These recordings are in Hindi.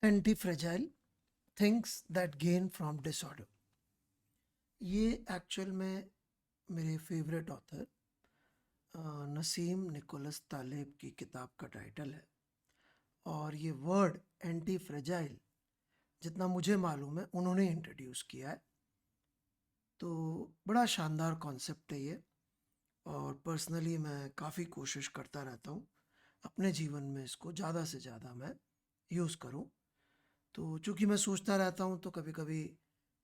Anti fragile things that gain from disorder. ये एक्चुअल में मेरे favourite author Nassim Nicholas Taleb की किताब का टाइटल है। और ये वर्ड एंटी फ्रेजाइल जितना मुझे मालूम है उन्होंने इंट्रोड्यूस किया है। तो बड़ा शानदार कॉन्सेप्ट है ये। और पर्सनली मैं काफ़ी कोशिश करता रहता हूँ अपने जीवन में इसको ज़्यादा से ज़्यादा मैं यूज़ करूँ। तो चूँकि मैं सोचता रहता हूँ तो कभी कभी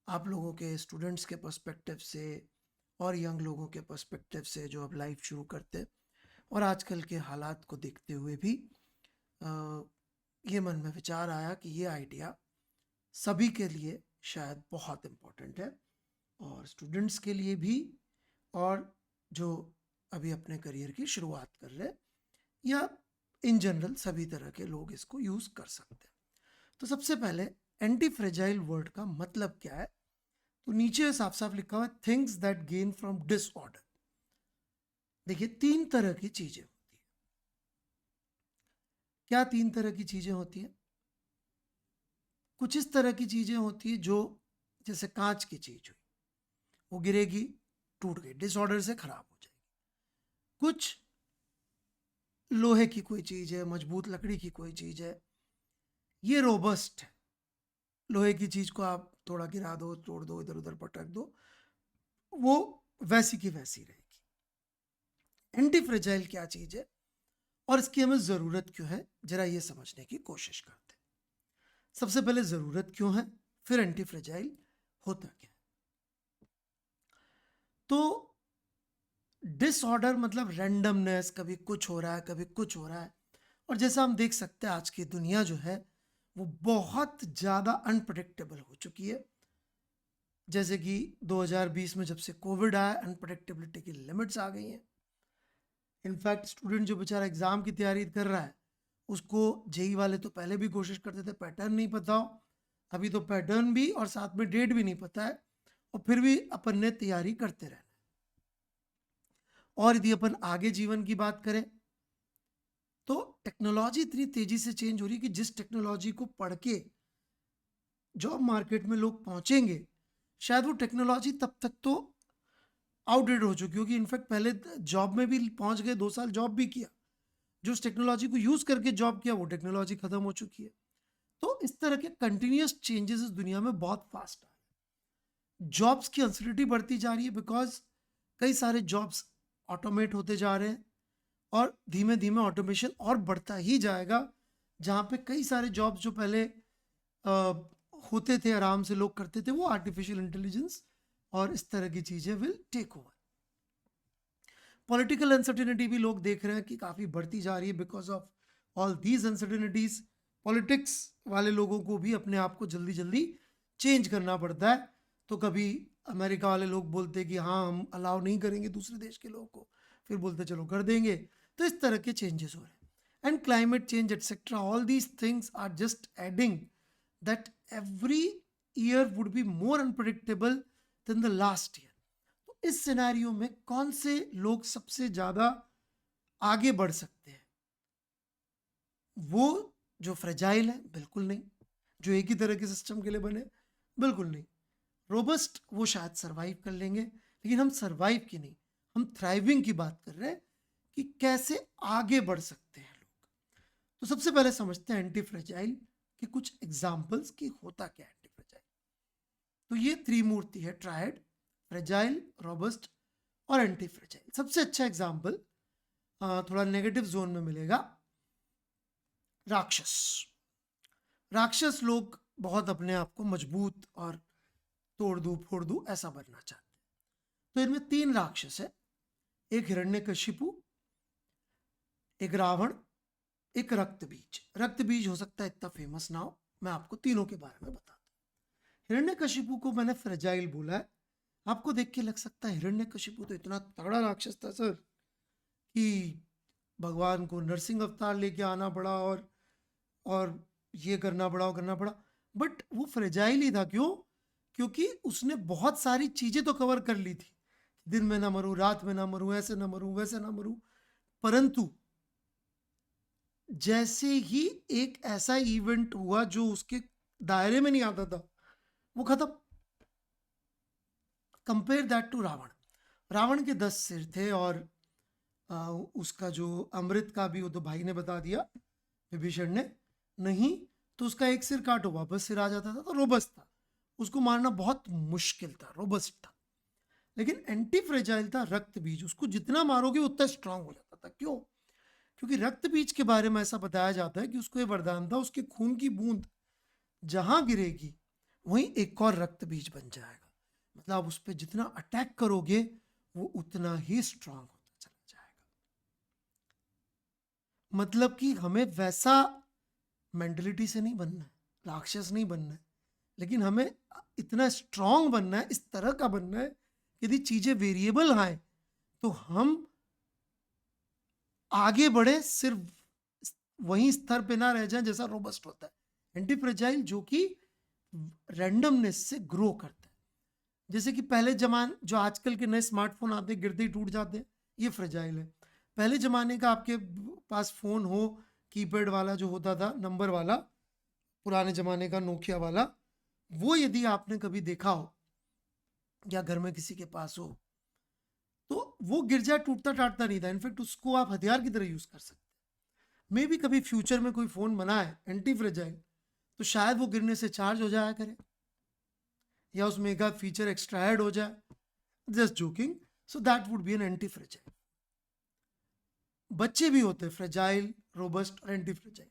आप लोगों के स्टूडेंट्स के पर्सपेक्टिव से और यंग लोगों के पर्सपेक्टिव से जो अब लाइफ शुरू करते हैं और आजकल के हालात को देखते हुए भी अ, ये मन में विचार आया कि ये आइडिया सभी के लिए शायद बहुत इम्पोर्टेंट है, और स्टूडेंट्स के लिए भी, और जो अभी अपने करियर की शुरुआत कर रहे हैं, या इन जनरल सभी तरह के लोग इसको यूज़ कर सकते हैं। तो सबसे पहले एंटी फ्रेजाइल वर्ड का मतलब क्या है? तो नीचे साफ साफ लिखा हुआ है things that gain from disorder. देखिए, तीन तरह की चीजें होती है। क्या तीन तरह की चीजें होती है? कुछ इस तरह की चीजें होती है जो जैसे कांच की चीज हुई, वो गिरेगी, टूट गई, डिसऑर्डर से खराब हो जाएगी। कुछ लोहे की कोई चीज है, मजबूत लकड़ी की कोई चीज है, ये रोबस्ट है। लोहे की चीज को आप थोड़ा गिरा दो, तोड़ दो, इधर उधर पटक दो, वो वैसी की वैसी रहेगी। एंटी फ्रेजाइल क्या चीज है और इसकी हमें जरूरत क्यों है, जरा ये समझने की कोशिश करते हैं। सबसे पहले जरूरत क्यों है, फिर एंटी फ्रेजाइल होता क्या है। तो डिसऑर्डर मतलब रैंडमनेस, कभी कुछ हो रहा है कभी कुछ हो रहा है। और जैसा हम देख सकते हैं आज की दुनिया जो है वो बहुत ज़्यादा अनप्रडिक्टेबल हो चुकी है। जैसे कि 2020 में जब से कोविड आया, अनप्रडिक्टेबिलिटी की लिमिट्स आ गई हैं। इनफैक्ट स्टूडेंट जो बेचारा एग्ज़ाम की तैयारी कर रहा है, उसको जेई वाले तो पहले भी कोशिश करते थे पैटर्न नहीं पता हो, अभी तो पैटर्न भी और साथ में डेट भी नहीं पता है, और फिर भी अपन ने तैयारी करते रहना। और यदि अपन आगे जीवन की बात करें तो टेक्नोलॉजी इतनी तेजी से चेंज हो रही है कि जिस टेक्नोलॉजी को पढ़ के जॉब मार्केट में लोग पहुंचेंगे, शायद वो टेक्नोलॉजी तब तक तो आउटडेटेड हो चुकी होगी। इनफैक्ट पहले जॉब में भी पहुंच गए, 2 साल जॉब भी किया, जो उस टेक्नोलॉजी को यूज करके जॉब किया वो टेक्नोलॉजी खत्म हो चुकी है। तो इस तरह के कंटिन्यूस चेंजेस इस दुनिया में बहुत फास्ट आ रहे हैं। जॉब्स की अनसर्टिनिटी बढ़ती जा रही है बिकॉज कई सारे जॉब्स ऑटोमेट होते जा रहे हैं, और धीमे धीमे ऑटोमेशन और बढ़ता ही जाएगा। जहाँ पे कई सारे जॉब्स जो पहले अ, होते थे, आराम से लोग करते थे, वो आर्टिफिशियल इंटेलिजेंस और इस तरह की चीज़ें will take over. Political uncertainty भी लोग देख रहे हैं कि काफ़ी बढ़ती जा रही है because of all these uncertainties. Politics वाले लोगों को भी अपने आप को जल्दी जल्दी चेंज करना पड़ता है। तो कभी अमेरिका वाले लोग बोलते हैं कि हाँ हम अलाउ नहीं करेंगे दूसरे देश के लोगों को, फिर बोलते चलो कर देंगे। तो इस तरह के चेंजेस हो रहे हैं। And climate change etcetera, all these things are just adding that every year would be more unpredictable than the last year। तो इस सिनेरियो में कौन से लोग सबसे ज्यादा आगे बढ़ सकते हैं? वो जो फ्रेजाइल है, बिल्कुल नहीं। जो एक ही तरह के सिस्टम के लिए बने, बिल्कुल नहीं। रोबस्ट वो शायद सरवाइव कर लेंगे, लेकिन हम सरवाइव की नहीं, हम थ्राइविंग की बात कर रहे हैं कि कैसे आगे बढ़ सकते हैं लोग। तो सबसे पहले समझते हैं एंटी फ्रेजाइल के कुछ एग्जाम्पल्स की होता क्या है एंटी फ्रेजाइल। तो ये त्रिमूर्ति है, ट्रायड, फ्रेजाइल, रोबस्ट और एंटी फ्रेजाइल। सबसे अच्छा एग्जाम्पल थोड़ा नेगेटिव जोन में मिलेगा, राक्षस। राक्षस लोग बहुत अपने आप को मजबूत और तोड़ दू फोड़ दू ऐसा बनना चाहते हैं। तो इनमें तीन राक्षस है, एक हिरण्यकशिपु, एक रावण, एक रक्त बीज। रक्त बीज हो सकता है इतना फेमस ना हो, मैं आपको तीनों के बारे में बताता हूँ। हिरण्यकशिपु को मैंने फ्रेजाइल बोला है। आपको देख के लग सकता है हिरण्यकशिपु तो इतना तगड़ा राक्षस था सर कि भगवान को नरसिंह अवतार लेके आना पड़ा, और ये करना पड़ा, वो करना पड़ा। बट वो फ्रेजाइल ही था। क्यों? क्योंकि उसने बहुत सारी चीजें तो कवर कर ली थी, दिन में ना मरूं, रात में ना मरूं, ऐसे ना मरूं, वैसे ना मरूं। परंतु जैसे ही एक ऐसा इवेंट हुआ जो उसके दायरे में नहीं आता था, वो खत्म। Compare that to Ravan. Ravan के 10 सिर थे, और उसका जो अमृत का भी वो तो भाई ने बता दिया, विभीषण ने। नहीं तो उसका एक सिर काटो वापस सिर आ जाता था, तो रोबस्ट था, उसको मारना बहुत मुश्किल था, रोबस्ट था। लेकिन एंटी फ्रेजाइल था रक्त बीज, उसको जितना मारोगे उतना स्ट्रांग हो जाता था। क्यों? क्योंकि रक्त बीज के बारे में ऐसा बताया जाता है कि उसको ये वरदान था, उसके खून की बूंद जहां गिरेगी वहीं एक और रक्त बीज बन जाएगा। मतलब आप उस पर जितना अटैक करोगे वो उतना ही स्ट्रांग होता चला जाएगा। मतलब कि हमें वैसा मेंटलिटी से नहीं बनना है, राक्षस नहीं बनना है, लेकिन हमें इतना स्ट्रांग बनना है, इस तरह का बनना है, यदि चीजें वेरिएबल आए तो हम आगे बढ़े, सिर्फ वही स्तर पे ना रह जाए जैसा रोबस्ट होता है। एंटी फ्रेजाइल जो कि रैंडमनेस से ग्रो करता है। जैसे कि पहले जमाने, जो आजकल के नए स्मार्टफोन आते हैं गिरते ही टूट जाते हैं, ये फ्रेजाइल है। पहले जमाने का आपके पास फोन हो, कीपैड वाला जो होता था, नंबर वाला, पुराने जमाने का नोकिया वाला, वो यदि आपने कभी देखा हो या घर में किसी के पास हो, तो वो गिर जाए टूटता टाटता नहीं था। इनफैक्ट उसको आप हथियार की तरह यूज कर सकते हैं। मे भी कभी फ्यूचर में कोई फोन बनाए एंटी फ्रेजाइल, तो शायद वो गिरने से चार्ज हो जाया करे, या उसमें एक फीचर एक्स्ट्रा ऐड हो जाए। Just joking. So that would be an anti fragile. बच्चे भी होते हैं फ्रेजाइल, रोबस्ट और एंटी फ्रेजाइल।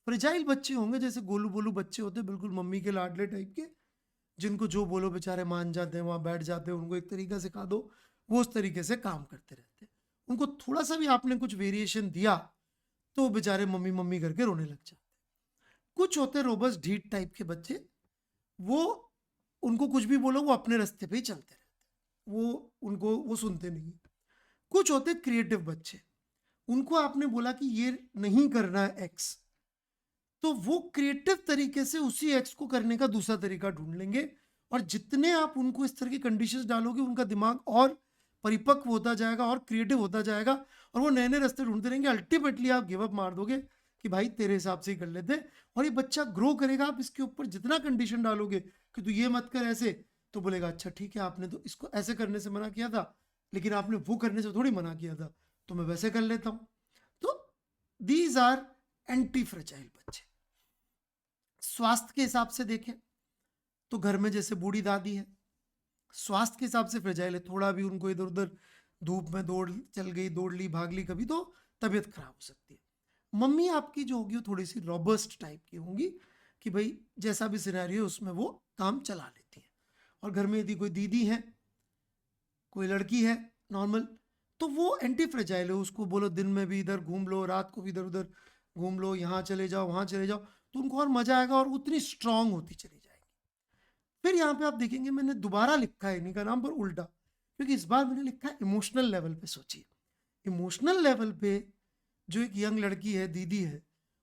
फ्रेजाइल बच्चे होंगे जैसे गोलू बोलू बच्चे होते हैं, बिल्कुल मम्मी के लाडले टाइप के, जिनको जो बोलो बेचारे मान जाते हैं, वहां बैठ जाते हैं, उनको एक तरीका सिखा दो वो उस तरीके से काम करते रहते हैं। उनको थोड़ा सा भी आपने कुछ वेरिएशन दिया तो बेचारे मम्मी मम्मी करके रोने लग जाते हैं। कुछ होते रोबस्ट ढीठ टाइप के बच्चे, वो उनको कुछ भी बोलो वो अपने रास्ते पे ही चलते रहते हैं, वो सुनते नहीं। कुछ होते क्रिएटिव बच्चे, उनको आपने बोला कि ये नहीं करना है एक्स, तो वो क्रिएटिव तरीके से उसी एक्स को करने का दूसरा तरीका ढूंढ लेंगे। और जितने आप उनको इस तरह की कंडीशंस डालोगे, उनका दिमाग और परिपक्व होता जाएगा और क्रिएटिव होता जाएगा, और वो नए नए रास्ते ढूंढते रहेंगे। अल्टीमेटली आप गिव अप मार दोगे कि भाई तेरे हिसाब से ही कर लेते हैं। और ये बच्चा ग्रो करेगा, आप इसके ऊपर जितना कंडीशन डालोगे कि तू ये मत कर ऐसे, तो बोलेगा अच्छा ठीक है, आपने तो इसको ऐसे करने से मना किया था, लेकिन आपने वो करने से थोड़ी मना किया था, तो मैं वैसे कर लेता हूं। तो दीज आर एंटी फ्रेजाइल बच्चे। स्वास्थ्य के हिसाब से देखें तो घर में जैसे बूढ़ी दादी है, स्वास्थ्य के हिसाब से फ्रेजाइल है। थोड़ा भी उनको इधर उधर धूप में दौड़ चल गई, दौड़ ली, भाग ली कभी, तो तबीयत खराब हो सकती है। मम्मी आपकी जो होगी वो थोड़ी सी रॉबस्ट टाइप की होंगी, कि भाई जैसा भी सिनेरियो उसमें वो काम चला लेती है। और घर में यदि कोई दीदी है, कोई लड़की है नॉर्मल, तो वो एंटी फ्रेजाइल है। उसको बोलो दिन में भी इधर घूम लो, रात को भी इधर उधर घूम लो, यहाँ चले जाओ वहाँ चले जाओ, तो उनको और मजा आएगा और उतनी स्ट्रांग होती चली जाएगी। फिर यहाँ पे आप देखेंगे मैंने दोबारा लिखा है इन्हीं का नाम पर उल्टा, क्योंकि इस बार मैंने लिखा है इमोशनल लेवल पे। सोचिए, इमोशनल लेवल पे जो एक यंग लड़की है, दीदी है,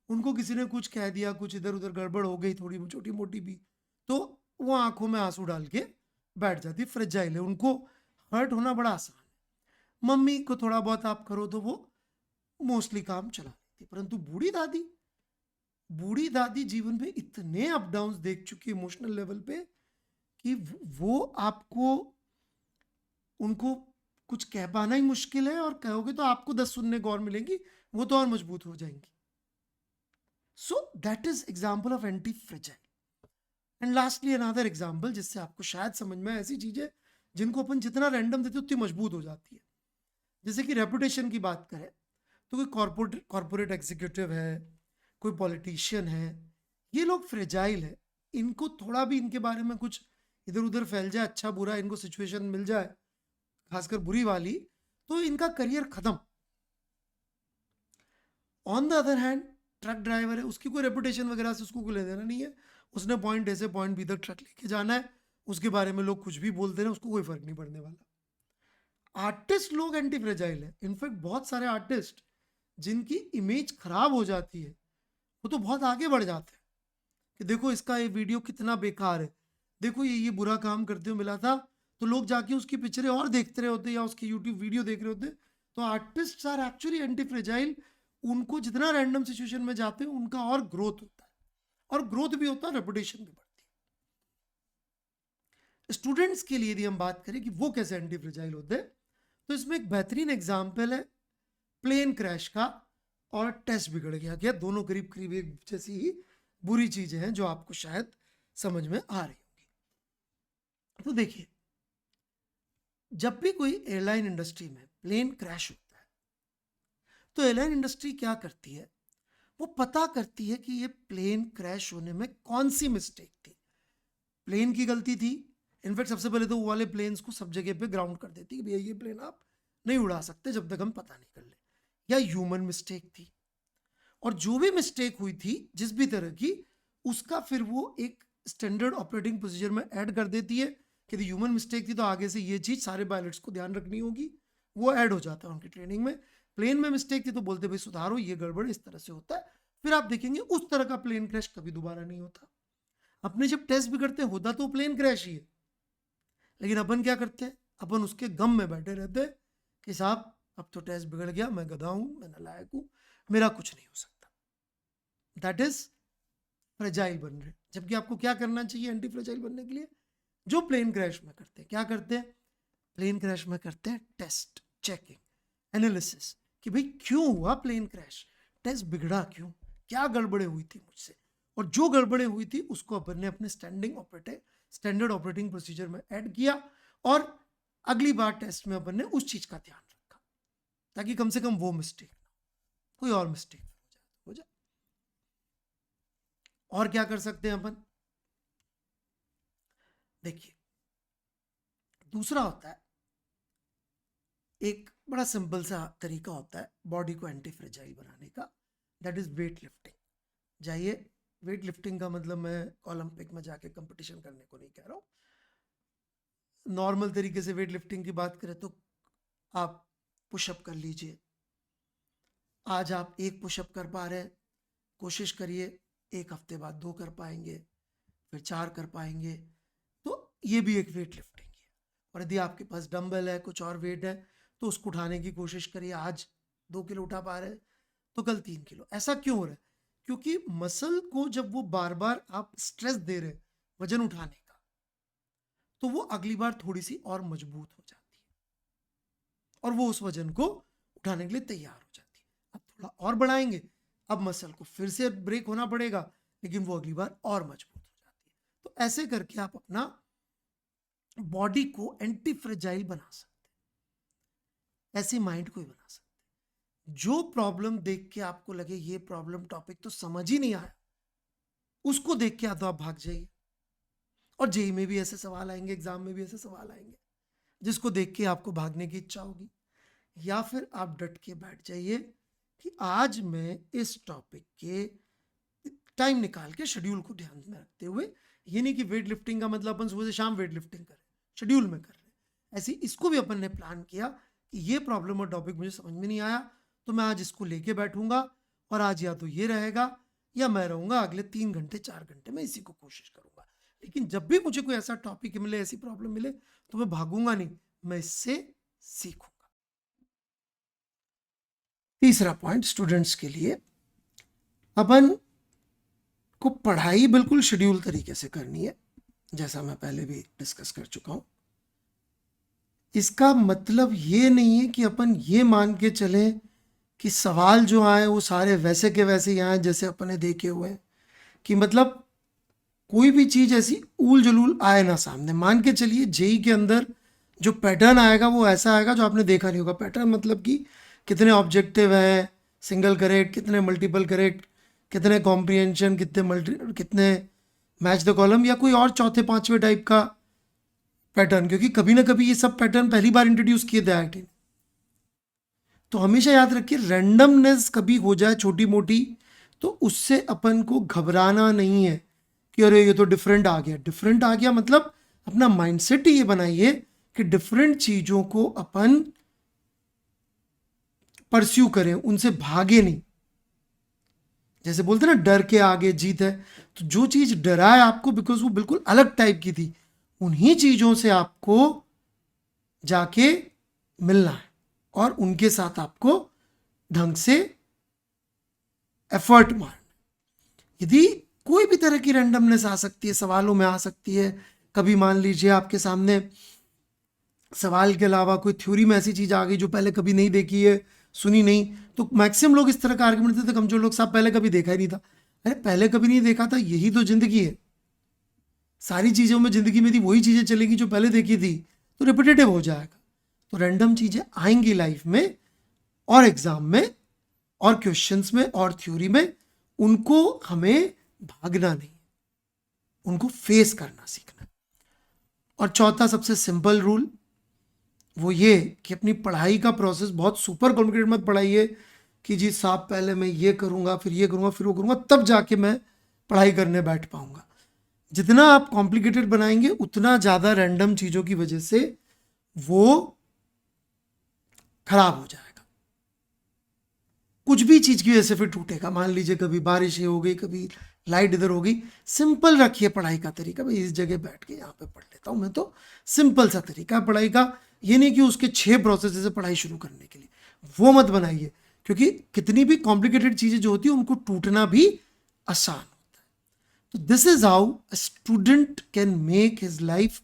उनको किसी ने कुछ कह दिया, कुछ इधर उधर गड़बड़ हो गई थोड़ी छोटी मोटी भी, तो वो आंखों में आंसू डाल के बैठ जाती। फ्रेजाइल है, उनको हर्ट होना बड़ा आसान है। मम्मी को थोड़ा बहुत आप करो तो वो मोस्टली काम चला लेती। परंतु बूढ़ी दादी जीवन में इतने अप डाउन देख चुकी है इमोशनल लेवल पे, कि वो आपको उनको कुछ कह पाना ही मुश्किल है, और कहोगे तो आपको 10 सुनने को और मिलेंगी, वो तो और मजबूत हो जाएंगी। So that is example of anti fragile. And lastly another example जिससे आपको शायद समझ में, ऐसी चीजें जिनको अपन जितना रैंडम देते उतनी मजबूत हो जाती है। जैसे कि रेपुटेशन की बात करें, तो कोई कॉर्पोरेट एग्जीक्यूटिव है, कोई पॉलिटिशियन है, ये लोग फ्रेजाइल है। इनको थोड़ा भी इनके बारे में कुछ इधर उधर फैल जाए, अच्छा बुरा इनको सिचुएशन मिल जाए, खासकर बुरी वाली, तो इनका करियर खत्म। On the other hand truck driver है, उसकी कोई रेपुटेशन वगैरह से उसको कोई ले देना नहीं है, उसने पॉइंट ए से पॉइंट बी तक ट्रक लेके जाना है, उसके बारे में लोग कुछ भी बोलते रहे, उसको कोई फर्क नहीं पड़ने वाला। आर्टिस्ट लोग एंटी फ्रेजाइल है। इनफैक्ट बहुत सारे आर्टिस्ट जिनकी इमेज खराब हो जाती है, वो तो बहुत आगे बढ़ जाते हैं कि देखो इसका ये वीडियो कितना बेकार है, देखो ये बुरा काम करते हुए मिला था, तो लोग जाके उसकी पिक्चरें और देखते रहे होते या उसकी यूट्यूब वीडियो देख रहे होते। तो artist are actually antifragile. उनको जितना रैंडम सिचुएशन में जाते हैं उनका और ग्रोथ होता है, और ग्रोथ भी होता है, रेपुटेशन भी बढ़ती है। स्टूडेंट्स के लिए यदि हम बात करें कि वो कैसे एंटी फ्रेजाइल होते हैं, तो इसमें एक बेहतरीन एग्जाम्पल है प्लेन क्रैश का और टेस्ट बिगड़ गया। दोनों करीब करीब एक जैसी ही बुरी चीजें हैं जो आपको शायद समझ में आ रही होंगी। तो देखिए, जब भी कोई एयरलाइन इंडस्ट्री में प्लेन क्रैश होता है तो एयरलाइन इंडस्ट्री क्या करती है, वो पता करती है कि ये प्लेन क्रैश होने में कौन सी मिस्टेक थी। प्लेन की गलती थी, इनफैक्ट सबसे पहले तो वो वाले प्लेन्स को सब जगह पे ग्राउंड कर देती है कि भैया ये प्लेन आप नहीं उड़ा सकते जब तक हम पता नहीं कर ले। या ह्यूमन मिस्टेक थी, और जो भी मिस्टेक हुई थी जिस भी तरह की, उसका फिर वो एक स्टैंडर्ड ऑपरेटिंग प्रोसीजर में ऐड कर देती है कि ह्यूमन मिस्टेक थी तो आगे से ये चीज सारे पायलट्स को ध्यान रखनी होगी, वो ऐड हो जाता है उनकी ट्रेनिंग में। प्लेन में मिस्टेक थी तो बोलते भाई सुधारो, ये गड़बड़ इस तरह से होता है। फिर आप देखेंगे उस तरह का प्लेन क्रैश कभी दोबारा नहीं होता। अपने जब टेस्ट बिगड़ते हैं होता तो प्लेन क्रैश ही है, लेकिन अपन क्या करते हैं, अपन उसके गम में बैठे रहते हैं कि साहब अब तो टेस्ट बिगड़ गया, मैं गधा हूं, मैं नालायक हूं, मेरा कुछ नहीं हो सकता। दैट इज फ्रेजाइल बन रहे। जबकि आपको क्या करना चाहिए एंटी फ्रेजाइल बनने के लिए? जो प्लेन क्रैश में करते हैं, क्या करते हैं? प्लेन क्रैश में करते हैं टेस्ट, चेकिंग, एनालिसिस कि भाई क्यों हुआ प्लेन क्रैश, टेस्ट बिगड़ा क्यों, क्या गड़बड़े हुई थी मुझसे, और जो गड़बड़े हुई थी उसको अपन ने अपने स्टैंडर्ड ऑपरेटिंग प्रोसीजर में ऐड किया, और अगली बार टेस्ट में अपन ने उस चीज का ध्यान रखा ताकि कम से कम वो मिस्टेक ना, कोई और मिस्टेक हो जाए। और क्या कर सकते हैं अपन? देखिए, दूसरा होता है, एक बड़ा सिंपल सा तरीका होता है बॉडी को एंटी फ्रेजाइल बनाने का, दैट इज वेट लिफ्टिंग। जाइए, वेट लिफ्टिंग का मतलब मैं ओलंपिक में जाके कंपटीशन करने को नहीं कह रहा हूँ। नॉर्मल तरीके से वेट लिफ्टिंग की बात करें तो आप पुशअप कर लीजिए। आज आप एक पुशअप कर पा रहे हैं, कोशिश करिए एक हफ्ते बाद 2 कर पाएंगे, फिर 4 कर पाएंगे, तो ये भी एक वेट लिफ्टिंग है। और यदि आपके पास डंबल है, कुछ और वेट है, तो उसको उठाने की कोशिश करिए। आज 2 किलो उठा पा रहे हैं तो कल 3 किलो। ऐसा क्यों हो रहा है? क्योंकि मसल को जब वो बार बार आप स्ट्रेस दे रहे हैं वजन उठाने का, तो वो अगली बार थोड़ी सी और मजबूत हो जाती है और वो उस वजन को उठाने के लिए तैयार हो जाती है। अब थोड़ा और बढ़ाएंगे, अब मसल को फिर से ब्रेक होना पड़ेगा, लेकिन वो अगली बार और मजबूत हो जाती है। तो ऐसे करके आप अपना बॉडी को एंटी फ्रेजाइल बना सकते हैं, ऐसे माइंड को ही बना सकते हैं। जो प्रॉब्लम देख के आपको लगे ये प्रॉब्लम टॉपिक तो समझ ही नहीं आया, उसको देख के या तो आप भाग जाइए, और जेई में भी ऐसे सवाल आएंगे, एग्जाम में भी ऐसे सवाल आएंगे जिसको देख के आपको भागने की इच्छा होगी, या फिर आप डट के बैठ जाइए कि आज मैं इस टॉपिक के टाइम निकाल के शेड्यूल को ध्यान में रखते हुए, ये नहीं कि वेट लिफ्टिंग का मतलब अपन सुबह से शाम वेट लिफ्टिंग करें, शेड्यूल में कर रहे हैं, ऐसे इसको भी अपन ने प्लान किया कि ये प्रॉब्लम और टॉपिक मुझे समझ में नहीं आया तो मैं आज इसको लेके बैठूंगा, और आज या तो ये रहेगा या मैं रहूंगा अगले 3 घंटे 4 घंटे में इसी को कोशिश करूंगा। लेकिन जब भी मुझे कोई ऐसा टॉपिक मिले, ऐसी प्रॉब्लम मिले, तो मैं भागूंगा नहीं, मैं इससे सीखूंगा। तीसरा पॉइंट स्टूडेंट्स के लिए, अपन को पढ़ाई बिल्कुल शेड्यूल तरीके से करनी है, जैसा मैं पहले भी डिस्कस कर चुका हूं। इसका मतलब ये नहीं है कि अपन ये मान के चले कि सवाल जो आए वो सारे वैसे के वैसे ही आए जैसे अपन ने देखे हुए हैं, कि मतलब कोई भी चीज ऐसी ऊल जलूल आए ना सामने। मान के चलिए जेई के अंदर जो पैटर्न आएगा वो ऐसा आएगा जो आपने देखा नहीं होगा। पैटर्न मतलब कि कितने ऑब्जेक्टिव हैं, सिंगल करेक्ट, कितने मल्टीपल करेक्ट, कितने कॉम्प्रिहेंशन, कितने मैच द कॉलम, या कोई और चौथे पांचवे टाइप का पैटर्न, क्योंकि कभी ना कभी ये सब पैटर्न पहली बार इंट्रोड्यूस किए थे आईआईटी ने। तो हमेशा याद रखिए, रैंडमनेस कभी हो जाए छोटी मोटी तो उससे अपन को घबराना नहीं है कि अरे ये तो डिफरेंट आ गया। डिफरेंट आ गया मतलब अपना माइंडसेट ही ये बनाइए कि डिफरेंट चीजों को अपन परस्यू करें, उनसे भागे नहीं। जैसे बोलते ना डर के आगे जीत है, तो जो चीज डराए आपको बिकॉज वो बिल्कुल अलग टाइप की थी, उन्हीं चीजों से आपको जाके मिलना है और उनके साथ आपको ढंग से एफर्ट मारना। यदि कोई भी तरह की रैंडमनेस आ सकती है, सवालों में आ सकती है, कभी मान लीजिए आपके सामने सवाल के अलावा कोई थ्योरी में ऐसी चीज आ गई जो पहले कभी नहीं देखी है, सुनी नहीं, तो मैक्सिमम लोग इस तरह का आर्गुमेंट देते थे, कमजोर लोग साहब पहले कभी देखा ही नहीं था। अरे पहले कभी नहीं देखा था, यही तो जिंदगी है। सारी चीजों में जिंदगी में थी वही चीजें चलेगी जो पहले देखी थी, तो रिपीटेटिव हो जाएगा। तो रैंडम चीजें आएंगी लाइफ में और एग्जाम में और क्वेश्चंस में और थ्योरी में, उनको हमें भागना नहीं, उनको फेस करना सीखना। और चौथा सबसे सिंपल रूल वो ये कि अपनी पढ़ाई का प्रोसेस बहुत सुपर कॉम्प्लिकेटेड मत पढ़ाइए कि जी साहब पहले मैं ये करूंगा फिर ये करूंगा फिर वो करूंगा तब जाके मैं पढ़ाई करने बैठ पाऊंगा। जितना आप कॉम्प्लिकेटेड बनाएंगे उतना ज़्यादा रैंडम चीज़ों की वजह से वो खराब हो जाएगा। कुछ भी चीज़ की वजह से फिर टूटेगा। मान लीजिए कभी बारिश हो गई, कभी लाइट इधर हो गई। सिंपल रखिए पढ़ाई का तरीका, भाई इस जगह बैठ के यहाँ पे पढ़ लेता हूँ मैं, तो सिंपल सा तरीका है पढ़ाई का। ये नहीं कि उसके 6 प्रोसेस से पढ़ाई शुरू करने के लिए, वो मत बनाइए, क्योंकि कितनी भी कॉम्प्लिकेटेड चीज़ें जो होती है उनको टूटना भी आसान होता है। तो this is how a student can make his life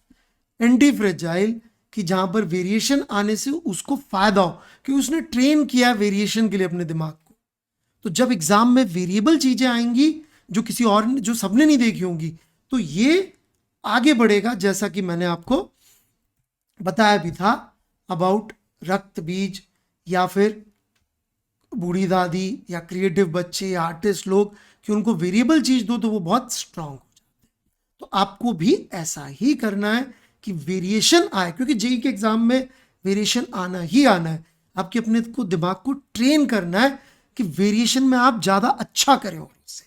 anti fragile, कि जहां पर वेरिएशन आने से उसको फायदा हो, कि उसने ट्रेन किया वेरिएशन के लिए अपने दिमाग को। तो जब एग्जाम में वेरिएबल चीजें आएंगी जो किसी और ने, जो सबने नहीं देखी होंगी, तो ये आगे बढ़ेगा। जैसा कि मैंने आपको बताया भी था अबाउट रक्त बीज, या फिर बूढ़ी दादी, या क्रिएटिव बच्चे, या आर्टिस्ट लोग, कि उनको वेरिएबल चीज दो तो वो बहुत स्ट्रांग हो जाते हैं। तो आपको भी ऐसा ही करना है कि वेरिएशन आए, क्योंकि जेई के एग्जाम में वेरिएशन आना ही आना है। आपके अपने को दिमाग को ट्रेन करना है कि वेरिएशन में आप ज्यादा अच्छा करें, और उससे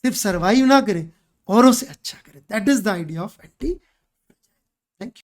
सिर्फ सर्वाइव ना करें, औरों से अच्छा करें। That is the idea of anti. Thank you.